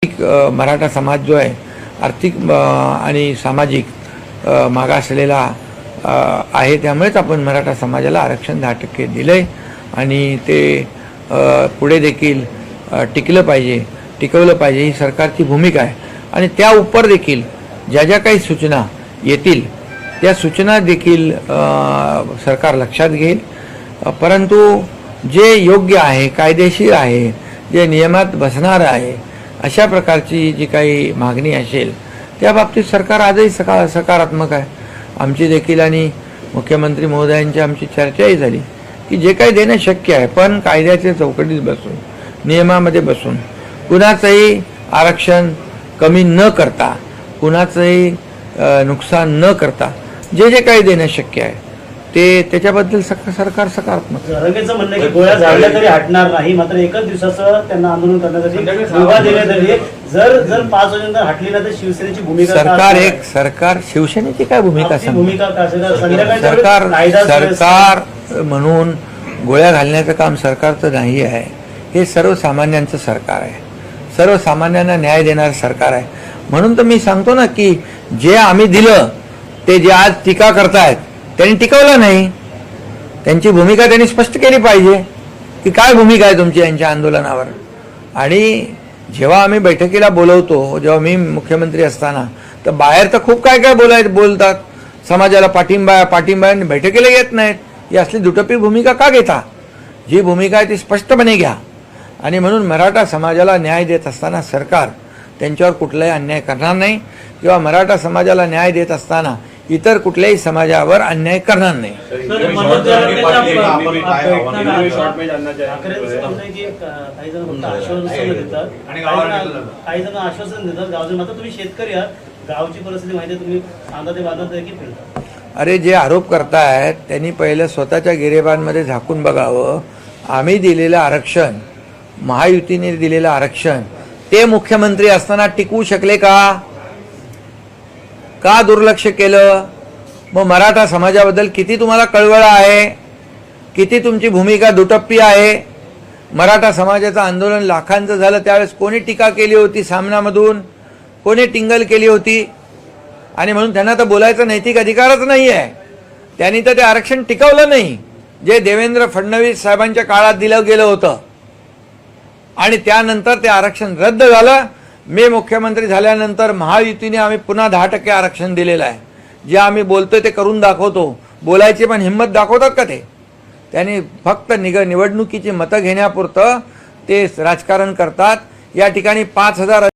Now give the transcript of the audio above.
मराठा समाज जो आहे आर्थिक आणि सामाजिक मागासलेला आहे, त्यामुळेच आपण मराठा समाजाला आरक्षण 10% दिलंय आणि ते पुढे देखील टिकवलं पाहिजे ही सरकारची भूमिका आहे। आणि त्या उपर देखील ज्या ज्या काही सूचना येतील त्या सूचना देखील सरकार लक्षात घेईल, परंतु जे योग्य आहे, कायदेशीर आहे, जे नियमात बसणार आहे अशा प्रकारची जी काही मागणी असेल त्या बाबतीत सरकार आजही सकारात्मक आहे। आमची देखील आणि मुख्यमंत्री महोदयांची आमची चर्चाही झाली की जे काही देणं शक्य आहे पण कायद्याच्या चौकटीत बसून, नियमामध्ये बसून, कुणाचंही आरक्षण कमी न करता, कुणाचंही नुकसान न करता जे जे काही देणं शक्य आहे ते त्याच्याबद्दल सरकार सकारात्मक। रंगेचं म्हणणं आहे की गोळ्या झाडल्या तरी हटणार नाही, मात्र एकच दिवसाचं त्यांना आंदोलन करण्यासाठी मुभा देण्यात आली आहे। जर 5 वाजेनंतर हटली ना तर शिवसेनेची भूमिका सरकार शिवसेनेची काय भूमिका सरकार म्हणून गोळ्या घालण्याचं काम सरकारचं नाही आहे, हे सर्वसामान्यांचं सरकार आहे, सर्वसामान्यांना न्याय देणारं सरकार आहे। म्हणून तर मी सांगतो ना की जे आम्ही दिलं ते जे आज टीका करतायत त्यांनी टिकवलं नाही, त्यांची भूमिका त्यांनी स्पष्ट केली पाहिजे की काय भूमिका आहे तुमची यांच्या आंदोलनावर। आणि जेव्हा आम्ही बैठकीला बोलवतो, जेव्हा मी मुख्यमंत्री असताना तर बाहेर तर खूप काय बोलतात, समाजाला पाठिंबा आणि बैठकीला येत नाहीत। ही असली दुटप्पी भूमिका का घेता? जी भूमिका आहे ती स्पष्टपणे घ्या। आणि म्हणून मराठा समाजाला न्याय देत असताना सरकार त्यांच्यावर कुठलाही अन्याय करणार नाही किंवा मराठा समाजाला न्याय देत असताना इतर कुठल्याही समाजावर अन्याय करणार नाही। अरे जे आरोप करतायत त्यांनी पहिले स्वतःच्या गिरेबांमध्ये झाकून बघावं। आम्ही दिलेलं आरक्षण, महायुतीने दिलेलं आरक्षण ते मुख्यमंत्री असताना टिकवू शकले का दुर्लक्ष केलं? मग मराठा समाजाबद्दल किती तुम्हाला कळवळा आहे, किती तुमची भूमिका दुटप्पी आहे? मराठा समाजाचं आंदोलन लाखांचं झालं त्यावेळेस कोणी टीका केली होती सामनामधून, कोणी टिंगल केली होती? आणि म्हणून त्यांना तर बोलायचा नैतिक अधिकारच नाही आहे। त्यांनी तर ते आरक्षण टिकवलं नाही जे देवेंद्र फडणवीस साहेबांच्या काळात दिलं गेलं होतं, आणि त्यानंतर ते आरक्षण रद्द झालं। मी मुख्यमंत्री झाल्यानंतर महायुतीने आम्ही पुन्हा 10% आरक्षण दिलेलं आहे। जे आम्ही बोलतोय ते करून दाखवतो, बोलायची पण हिंमत दाखवतात का ते? त्यांनी फक्त निवडणुकीची मतं घेण्यापुरतं ते राजकारण करतात। या ठिकाणी 5000